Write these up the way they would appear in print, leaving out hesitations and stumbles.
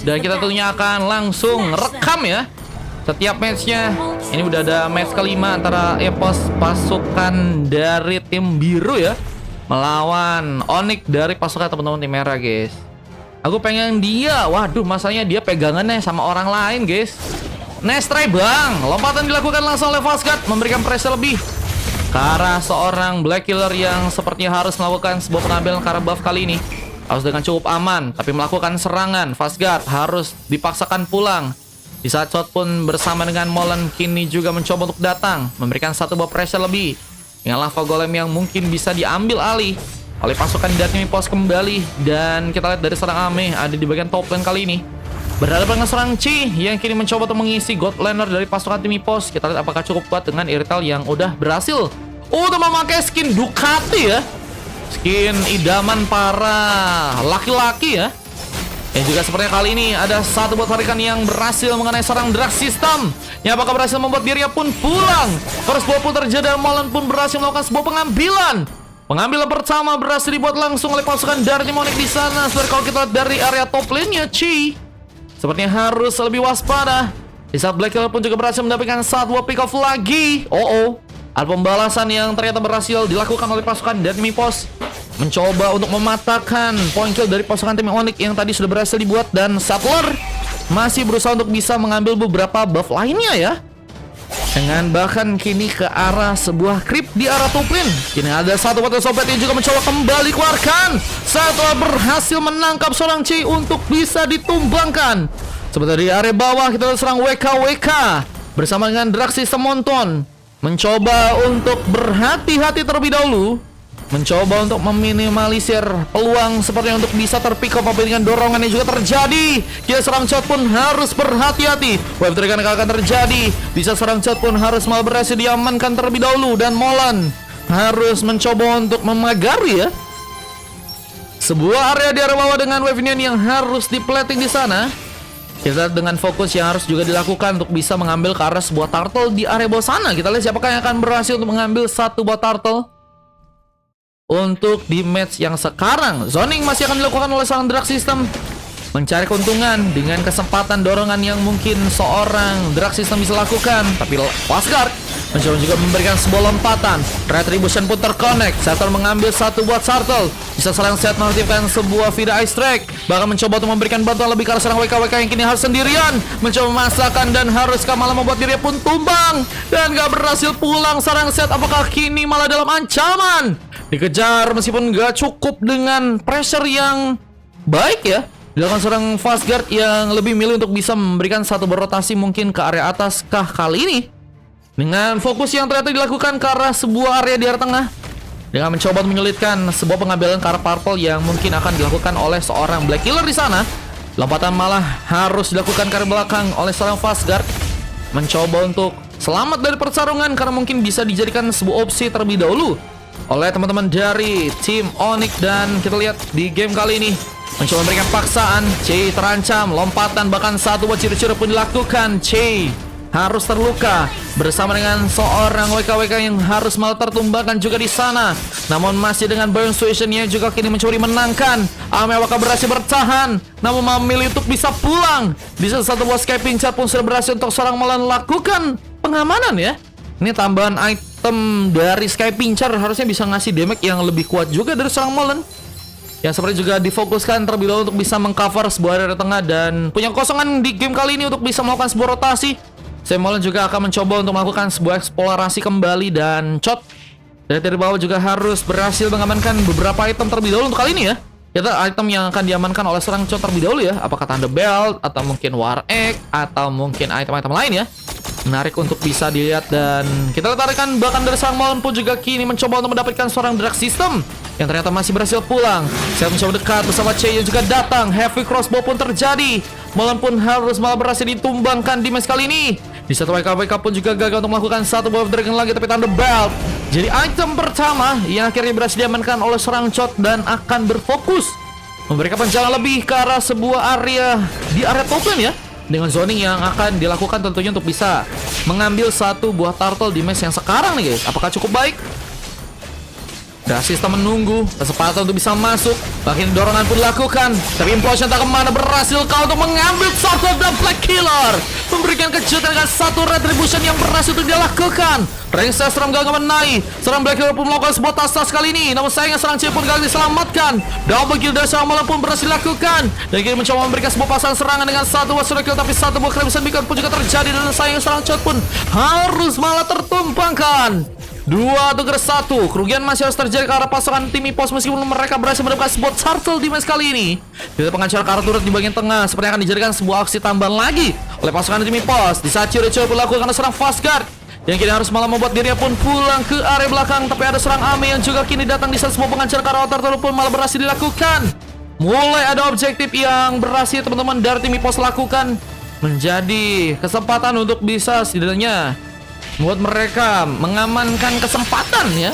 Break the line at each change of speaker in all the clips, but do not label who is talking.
Dan kita tentunya akan langsung rekam ya setiap matchnya. Ini udah ada match kelima antara EPOS pasukan dari tim biru ya melawan Onyx dari pasukan teman-teman tim merah, guys. Aku pengen dia. Waduh, masalahnya dia pegangannya sama orang lain, guys. Nice try, bang. Lompatan dilakukan langsung oleh Fastguard, memberikan pressure lebih ke arah seorang Black Killer yang sepertinya harus melakukan sebuah pengambilan ke arah buff kali ini. Harus dengan cukup aman, tapi melakukan serangan. Fastguard harus dipaksakan pulang. Di saat shot pun bersama dengan Molen kini juga mencoba untuk datang, memberikan satu buah pressure lebih dengan lava golem yang mungkin bisa diambil alih oleh pasukan dari tim EPOS kembali. Dan kita lihat dari serang Ame ada di bagian top lane kali ini berhadapan dengan serang Chi yang kini mencoba untuk mengisi God Laner dari pasukan tim EPOS. Kita lihat apakah cukup kuat dengan Irrital yang udah berhasil untuk memakai skin Ducati ya, skin idaman para laki-laki ya. Dan juga sepertinya kali ini ada satu buat tarikan yang berhasil mengenai serang Drag System yang apakah berhasil membuat dirinya pun pulang. First blow pun terjadi dan Molen pun berhasil melakukan sebuah pengambilan. Pengambilan pertama berhasil dibuat langsung oleh pasukan dari Onyx di sana. Seperti kalau kita lihat dari area top lane-nya, Chi sepertinya harus lebih waspada. Di saat Black Killer pun juga berhasil mendapatkan satu buah pick off lagi. Ada pembalasan yang ternyata berhasil dilakukan oleh pasukan dari EPOS, mencoba untuk mematahkan point kill dari pasukan tim Onyx yang tadi sudah berhasil dibuat. Dan Sattler masih berusaha untuk bisa mengambil beberapa buff lainnya ya, dengan bahkan kini ke arah sebuah creep di arah top lane. Kini ada satu botol sobat yang juga mencoba kembali keluarkan setelah berhasil menangkap seorang Chi untuk bisa ditumbangkan. Sebentar di area bawah kita serang WKWK bersama dengan Drag System Monton, mencoba untuk berhati-hati terlebih dahulu, mencoba untuk meminimalisir peluang sepertinya untuk bisa terpick up dengan dorongan yang juga terjadi. Kita serang shot pun harus berhati-hati. Wave trigger akan terjadi. Bisa serang shot pun harus malah berhasil diamankan terlebih dahulu. Dan Molen harus mencoba untuk memagari ya sebuah area di area bawah dengan wave yang harus diplating di sana. Kita dengan fokus yang harus juga dilakukan untuk bisa mengambil ke arah sebuah turtle di area bawah sana. Kita lihat siapakah yang akan berhasil untuk mengambil satu buah turtle. Untuk di match yang sekarang, zoning masih akan dilakukan oleh sang Drag System, mencari keuntungan dengan kesempatan dorongan yang mungkin seorang Drag System bisa lakukan. Tapi Fastguard mencoba juga memberikan sebuah lompatan. Retribution pun terconnect. Sattler mengambil satu buat turtle. Bisa saling set mengaktifkan sebuah Vida Ice Strike, bahkan mencoba untuk memberikan bantuan lebih ke arah serang WKWK yang kini harus sendirian, mencoba memasakkan dan haruskah malah membuat dirinya pun tumbang dan gak berhasil pulang. Sarang set apakah kini malah dalam ancaman dikejar meskipun gak cukup dengan pressure yang baik ya dilakukan seorang Fastguard yang lebih milih untuk bisa memberikan satu berotasi mungkin ke area atas kah kali ini, dengan fokus yang ternyata dilakukan ke arah sebuah area di area tengah, dengan mencoba untuk menyulitkan sebuah pengambilan ke arah purple yang mungkin akan dilakukan oleh seorang Black Killer di sana. Lompatan malah harus dilakukan ke arah belakang oleh seorang Fastguard, mencoba untuk selamat dari pertarungan karena mungkin bisa dijadikan sebuah opsi terlebih dahulu oleh teman-teman dari tim Onyx. Dan kita lihat di game kali ini mencoba memberikan paksaan. Chi terancam, lompatan bahkan satu buat ciri-ciri pun dilakukan. Chi harus terluka bersama dengan seorang WKWK yang harus malah tertumbangkan juga di sana. Namun masih dengan burn situation yang juga kini mencuri menangkan. Ame apakah berhasil bertahan, namun memilih untuk bisa pulang. Di satu buah escaping chat pun sudah berhasil untuk seorang melakukan pengamanan ya. Ini tambahan item dari Sky Pincher harusnya bisa ngasih damage yang lebih kuat juga dari seorang Molen, yang seperti juga difokuskan terlebih dahulu untuk bisa mengcover sebuah area tengah dan punya kosongan di game kali ini untuk bisa melakukan sebuah rotasi. Sam Molen juga akan mencoba untuk melakukan sebuah eksplorasi kembali dan Chot dari bawah juga harus berhasil mengamankan beberapa item terlebih dahulu untuk kali ini ya. Kita item yang akan diamankan oleh seorang Chot terlebih dahulu ya, apakah Thunder Belt atau mungkin War Egg atau mungkin item-item lain ya. Menarik untuk bisa dilihat. Dan kita tarikan bahkan dari sang Molen pun juga kini mencoba untuk mendapatkan seorang Drag System yang ternyata masih berhasil pulang. Saya mencoba dekat bersama C yang juga datang. Heavy crossbow pun terjadi. Molen pun harus malah berhasil ditumbangkan di match kali ini. Di satu WKWK pun juga gagal untuk melakukan satu buff dragon lagi, tapi Thunder Belt jadi item pertama yang akhirnya berhasil diamankan oleh seorang Chot dan akan berfokus memberikan penjalan lebih ke arah sebuah area di area top lane ya, dengan zoning yang akan dilakukan tentunya untuk bisa mengambil satu buah turtle di match yang sekarang nih guys. Apakah cukup baik? Dan sistem menunggu kesempatan untuk bisa masuk. Makin dorongan pun dilakukan. Tapi Implosion tak kemana, berhasil kau untuk mengambil satu dan Black Killer. Memberikan kejutan dengan satu Retribution yang berhasil untuk dilakukan. Rangsa seram gagal menaik. Serang Black Killer pun melakukan sebuah tas kali ini. Namun sayangnya serang C pun gagal diselamatkan. Double kill dari seorang malam pun berhasil dilakukan. Dan kini mencoba memberikan sebuah pasangan serangan dengan satu buah kill. Tapi satu buah Crimson Beacon pun juga terjadi. Dan sayangnya serang C pun harus malah tertumpangkan. 2-1. Kerugian masih harus terjadi ke arah pasukan tim EPOS meskipun mereka berhasil mendapatkan sebuah turtle di match kali ini. Kita pengancar kartu turret di bagian tengah sepertinya akan dijadikan sebuah aksi tambahan lagi oleh pasukan tim EPOS. Di saat Ciro coba melakukan serang fast guard yang kini harus malah membuat dirinya pun pulang ke area belakang. Tapi ada serang Ame yang juga kini datang di saat semua pengancar kartu turtle pun malah berhasil dilakukan. Mulai ada objektif yang berhasil teman-teman dari tim EPOS lakukan, menjadi kesempatan untuk bisa setidaknya buat mereka mengamankan kesempatan ya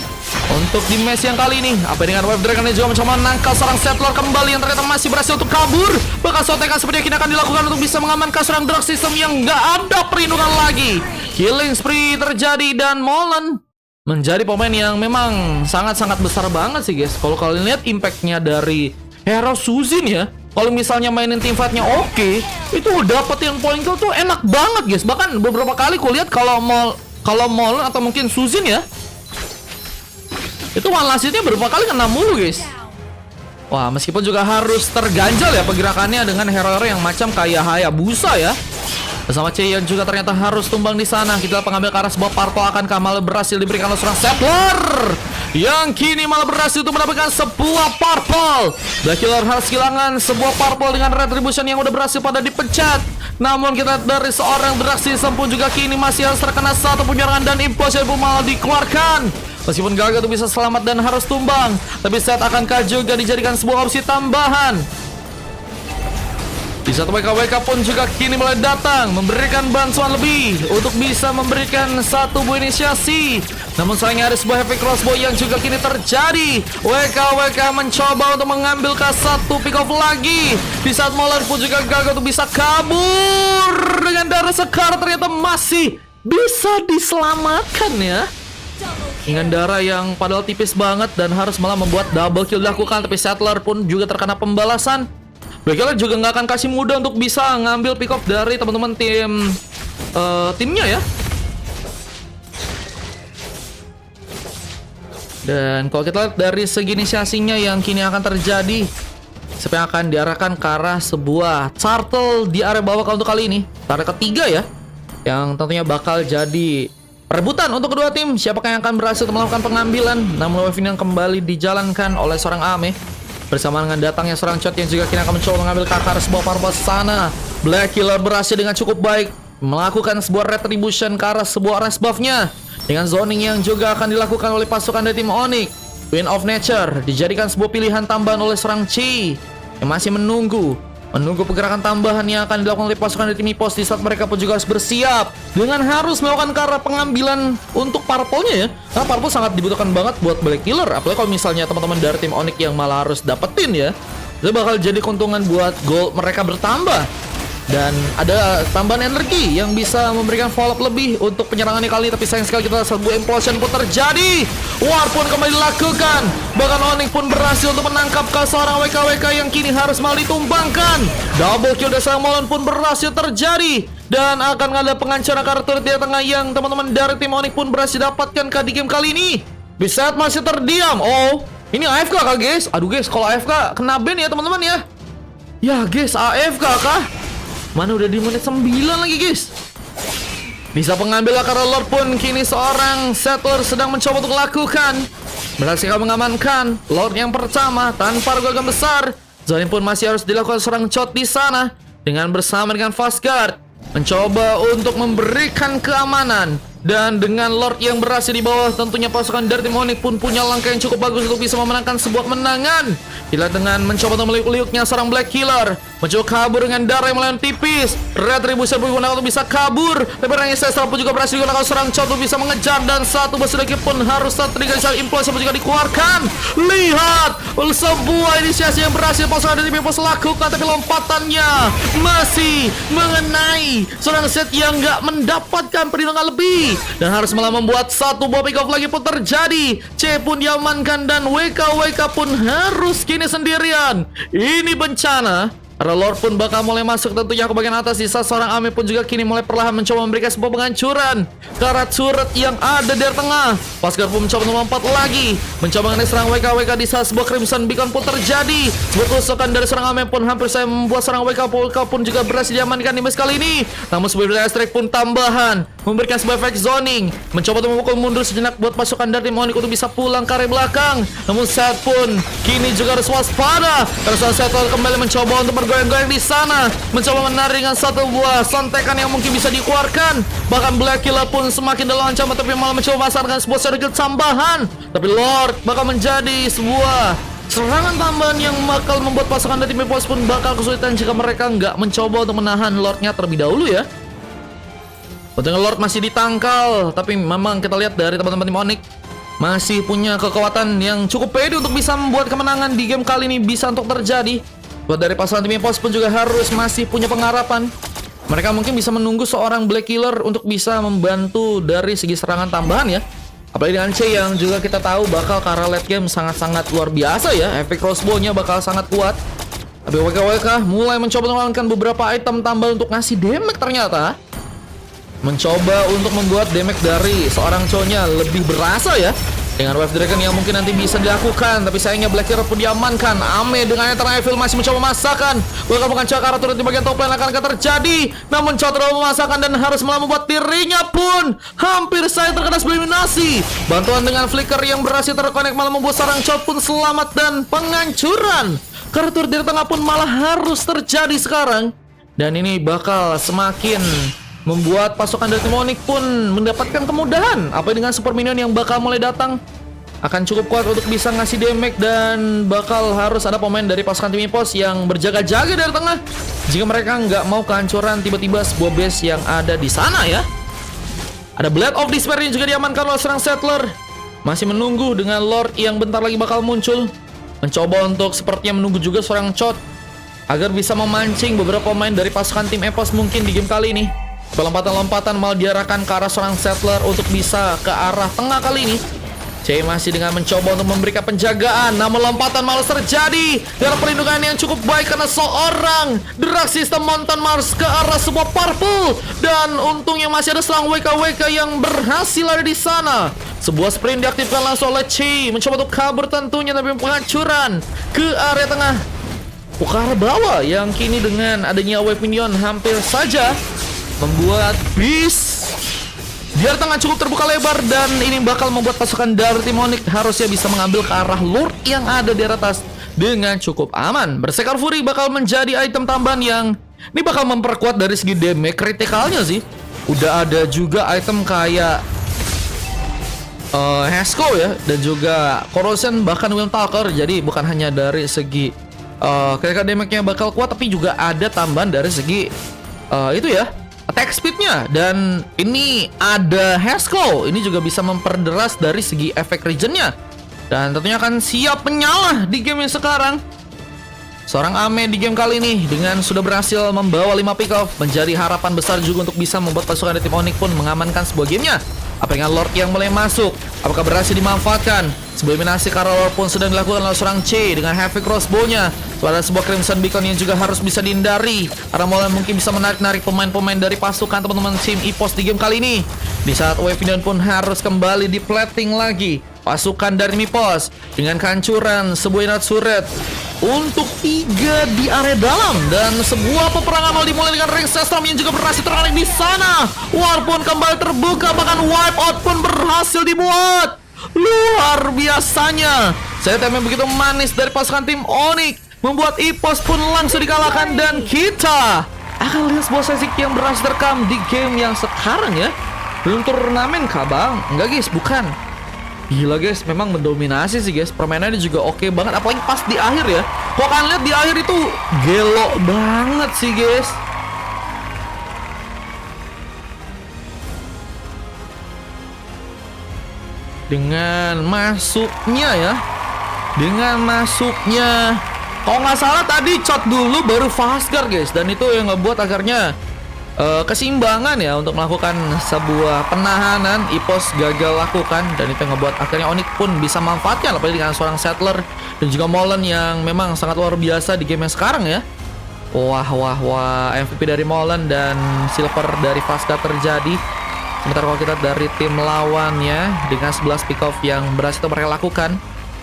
untuk di match yang kali ini. Apa dengan Wave Dragon juga mencoba menangkal seorang settler kembali yang ternyata masih berhasil untuk kabur. Bahkan sotekan sepertinya kini akan dilakukan untuk bisa mengamankan seorang drug system yang nggak ada perlindungan lagi. Killing spree terjadi dan Molen menjadi pemain yang memang sangat-sangat besar banget sih guys. Kalau kalian lihat impactnya dari Hero Suzin ya, kalau misalnya mainin team fight-nya oke, itu dapetin point kill tuh enak banget guys. Bahkan beberapa kali kulihat kalau Molen atau mungkin Suzin ya, itu one last hit-nya beberapa kali kena mulu guys. Wah, meskipun juga harus terganjal ya pergerakannya dengan hero-hero yang macam kayak Hayabusa ya. Bersama Cheon juga ternyata harus tumbang di sana. Kita pengambil ke arah sebuah purple, akankah malah berhasil diberikan oleh seorang Settler yang kini malah berhasil untuk mendapatkan sebuah purple. Black Killer harus kehilangan sebuah purple dengan Retribution yang udah berhasil pada dipecat. Namun kita dari seorang beraksi pun juga kini masih harus terkena satu penyerangan dan Implosion pun malah dikeluarkan. Meskipun gagal untuk bisa selamat dan harus tumbang, tapi set akankah juga dijadikan sebuah opsi tambahan. Di satu WKWK pun juga kini mulai datang memberikan bantuan lebih untuk bisa memberikan satu buah inisiasi. Namun sayangnya ada sebuah heavy crossbow yang juga kini terjadi. WKWK mencoba untuk mengambil ke satu pick off lagi. Di saat Molen pun juga gagal untuk bisa kabur dengan darah sekar, ternyata masih bisa diselamatkan ya. Dengan darah yang padahal tipis banget dan harus malah membuat double kill dilakukan. Tapi Settler pun juga terkena pembalasan. Black Killer juga nggak akan kasih mudah untuk bisa ngambil pick off dari teman-teman timnya ya. Dan kalau kita lihat dari segi inisiasinya yang kini akan terjadi, siapa yang akan diarahkan ke arah sebuah turtle di area bawah untuk kali ini, area ketiga ya, yang tentunya bakal jadi perebutan untuk kedua tim. Siapakah yang akan berhasil melakukan pengambilan? Namun wave ini yang kembali dijalankan oleh seorang Ame bersama dengan datangnya seorang Chot yang juga kini akan mencoba mengambil ke arah sebuah purple sana. Black Killer berhasil dengan cukup baik melakukan sebuah retribution ke arah sebuah rest buff-nya dengan zoning yang juga akan dilakukan oleh pasukan dari tim Onyx. Wind of Nature dijadikan sebuah pilihan tambahan oleh seorang Chi yang masih menunggu pergerakan tambahan yang akan dilakukan oleh pasukan dari tim EPOS. Di saat mereka pun juga harus bersiap dengan harus melakukan ke arah pengambilan untuk purple-nya ya. Karena purple sangat dibutuhkan banget buat Black Killer. Apalagi kalau misalnya teman-teman dari tim Onyx yang malah harus dapetin ya, itu bakal jadi keuntungan buat gold mereka bertambah. Dan ada tambahan energi yang bisa memberikan follow up lebih untuk penyerangannya kali. Tapi sayang sekali kita sebuah implosion pun terjadi. War pun kembali dilakukan. Bahkan Onyx pun berhasil untuk menangkap ke seorang WKWK yang kini harus malah ditumbangkan. Double kill dari seorang Molen pun berhasil terjadi. Dan akan ada pengancaran kartu di tengah yang teman-teman dari tim Onyx pun berhasil dapatkan di game kali ini. Di saat masih terdiam. Oh, ini AFK kah guys? Aduh guys, kalau AFK kena ban ya teman-teman ya. Ya guys, AFK kah? Mana udah di menit 9 lagi guys. Bisa pengambil karena Lord pun kini seorang Settler sedang mencoba untuk lakukan. Berhasil mengamankan Lord yang pertama tanpa rugian besar. Zonin pun masih harus dilakukan seorang Chot di sana dengan bersama dengan Fast Guard mencoba untuk memberikan keamanan. Dan dengan Lord yang berhasil di bawah, tentunya pasukan dari tim Onyx pun punya langkah yang cukup bagus untuk bisa memenangkan sebuah kemenangan. Bila dengan mencoba untuk meliuk-liuknya seorang Black Killer mencoba kabur dengan darah yang melayan tipis. Retribution pun digunakan untuk bisa kabur. Tapi Rangga Sesal pun juga berhasil digunakan seorang Chot untuk bisa mengejar. Dan satu bus lagi pun harus tertinggal saat implosion pun juga dikeluarkan. Lihat, sebuah inisiasi yang berhasil pasukan dari tim EPOS lakukan. Tapi lompatannya masih mengenai seorang set yang nggak mendapatkan perlindungan lebih. terjadi. Dan harus malah membuat satu buah pick off lagi pun terjadi. C pun diamankan dan WK pun harus kini sendirian. Ini bencana. Karena Lord pun bakal mulai masuk tentunya ke bagian atas. Sisa seorang Ame pun juga kini mulai perlahan mencoba memberikan sebuah penghancuran ke arah turret yang ada di tengah. Paskar pun mencoba untuk melompat lagi, mencoba mengenai serang WK di saat sebuah Crimson Beacon pun terjadi. Sebuah tusukan dari serang Ame pun hampir saya membuat serang WK pun juga berhasil diamankan di match kali ini. Namun sebuah strike pun tambahan memberikan sebuah efek zoning, mencoba untuk memukul mundur sejenak buat pasukan dari tim Onyx untuk bisa pulang ke area belakang. Namun Set pun kini juga harus waspada karena Set kembali mencoba untuk bergoyang-goyang di sana, mencoba menarik dengan satu buah sontekan yang mungkin bisa dikeluarkan. Bahkan Black Killer pun semakin dalam ancaman tapi malah mencoba memasarkan sebuah shadow kill tambahan. Tapi Lord bakal menjadi sebuah serangan tambahan yang bakal membuat pasukan dari tim EPOS pun bakal kesulitan jika mereka nggak mencoba untuk menahan Lordnya terlebih dahulu ya. Untungnya Lord masih ditangkal, tapi memang kita lihat dari teman-teman tim Onyx masih punya kekuatan yang cukup pede untuk bisa membuat kemenangan di game kali ini bisa untuk terjadi. Buat dari pasangan tim EPOS pun juga harus masih punya pengharapan. Mereka mungkin bisa menunggu seorang Black Killer untuk bisa membantu dari segi serangan tambahan ya. Apalagi dengan C yang juga kita tahu bakal ke arah late game sangat-sangat luar biasa ya. Efek crossbow-nya bakal sangat kuat. Tapi WK mulai mencoba mengeluarkan beberapa item tambah untuk ngasih damage ternyata. Mencoba untuk membuat damage dari seorang Cho-nya lebih berasa ya. Dengan Wave Dragon yang mungkin nanti bisa dilakukan. Tapi sayangnya Black Hero pun diamankan. Ame dengan Eternal Evil masih mencoba memasakkan. Bukan cakar turun di bagian top lane akan terjadi. Namun Cho terlalu memasakkan dan harus malah membuat dirinya pun hampir saya terkena eliminasi. Bantuan dengan Flicker yang berhasil terkonek malah membuat sarang Cho pun selamat dan penghancuran. Karena turun di tengah pun malah harus terjadi sekarang. Dan ini bakal semakin membuat pasukan dari tim Onyx pun mendapatkan kemudahan. Apa dengan super minion yang bakal mulai datang akan cukup kuat untuk bisa ngasih damage. Dan bakal harus ada pemain dari pasukan tim EPOS yang berjaga-jaga dari tengah jika mereka nggak mau kehancuran tiba-tiba sebuah base yang ada di sana ya. Ada Blade of Despair yang juga diamankan oleh seorang Settler. Masih menunggu dengan Lord yang bentar lagi bakal muncul. Mencoba untuk sepertinya menunggu juga seorang Chot agar bisa memancing beberapa pemain dari pasukan tim EPOS mungkin di game kali ini. Pelompatan-lompatan malah diarahkan ke arah seorang Settler untuk bisa ke arah tengah kali ini. C masih dengan mencoba untuk memberikan penjagaan, namun lompatan malah terjadi dengan perlindungan yang cukup baik karena seorang Drag System Mountain Mars ke arah sebuah purple. Dan untungnya masih ada selang WK yang berhasil ada di sana. Sebuah sprint diaktifkan langsung oleh C, mencoba untuk kabur tentunya tapi penghancuran ke area tengah, ke arah bawah yang kini dengan adanya wave minion hampir saja membuat bis di area tengah cukup terbuka lebar. Dan ini bakal membuat pasukan dari tim Onyx harusnya bisa mengambil ke arah Lord yang ada di atas dengan cukup aman. Berserker Fury bakal menjadi item tambahan yang ini bakal memperkuat dari segi damage kritikalnya sih. Udah ada juga item kayak Hasko ya, dan juga Corrosion bahkan Will Talker. Jadi bukan hanya dari segi critical damage-nya bakal kuat, tapi juga ada tambahan dari segi itu ya, attack speed-nya. Dan ini ada Hasko, ini juga bisa memperderas dari segi efek regen-nya. Dan tentunya akan siap menyala di game yang sekarang. Seorang Ame di game kali ini dengan sudah berhasil membawa 5 pick off menjadi harapan besar juga untuk bisa membuat pasukan dari tim Onyx pun mengamankan sebuah gamenya. Apa dengan Lord yang mulai masuk? Apakah berhasil dimanfaatkan? Sebuah eliminasi karena Lord pun sedang dilakukan oleh seorang C dengan heavy crossbow-nya. Ada sebuah Crimson Beacon yang juga harus bisa dihindari karena mulai mungkin bisa menarik-narik pemain-pemain dari pasukan teman-teman tim EPOS di game kali ini. Di saat Wave Minion pun harus kembali di plating lagi. Pasukan dari EPOS dengan kehancuran sebuah inat suret untuk 3 di area dalam. Dan sebuah peperangan malah dimulai dengan Ring Sestram yang juga berhasil terkalik di sana. War pun kembali terbuka, bahkan wipe out pun berhasil dibuat. Luar biasanya. Saya yang begitu manis dari pasukan tim Onyx membuat EPOS pun langsung dikalahkan. Dan kita akan lihat sebuah sesi yang berhasil terekam di game yang sekarang ya. Belum turnamen kah bang? Enggak guys, bukan. Gila guys, memang mendominasi sih guys. Permainannya juga oke banget, apalagi pas di akhir ya. Kok kalian lihat di akhir itu gelo banget sih guys. Dengan masuknya ya, kalau nggak salah tadi Chot dulu baru Fastguard guys. Dan itu yang ngebuat akhirnya keseimbangan ya untuk melakukan sebuah penahanan. EPOS gagal lakukan dan itu yang ngebuat akhirnya Onyx pun bisa manfaatkan apalagi dengan seorang Settler dan juga Molen yang memang sangat luar biasa di game yang sekarang ya. Wah wah wah, MVP dari Molen dan Silver dari Vasca terjadi. Sementara kalau kita dari tim lawannya dengan 11 pick off yang berhasil mereka lakukan,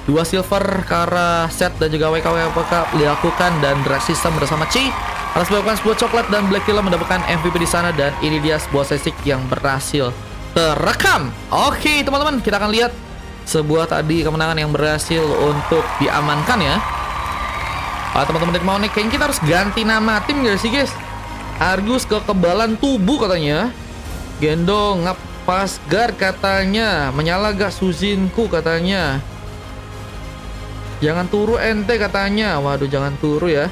2 silver ke arah Set dan juga WKWPK dilakukan, dan Drag System bersama Chi harus melakukan sebuah coklat dan Black Killer mendapatkan MVP di sana, dan ini dia sebuah sesik yang berhasil terekam. Oke teman-teman, kita akan lihat sebuah tadi kemenangan yang berhasil untuk diamankan ya. Teman-teman dari Onyx, kayaknya kita harus ganti nama tim gak sih guys? Argus kekebalan tubuh katanya, Gendong Ngapasgar katanya, menyala gak Suzinku katanya, jangan turu ente katanya. Waduh, jangan turu ya,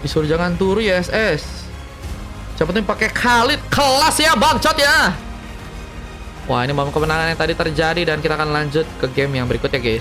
disuruh jangan turu ya SS. Siapa tuh yang pakai Khalid kelas ya bangcot ya. Wah, ini momen kemenangan yang tadi terjadi dan kita akan lanjut ke game yang berikutnya guys.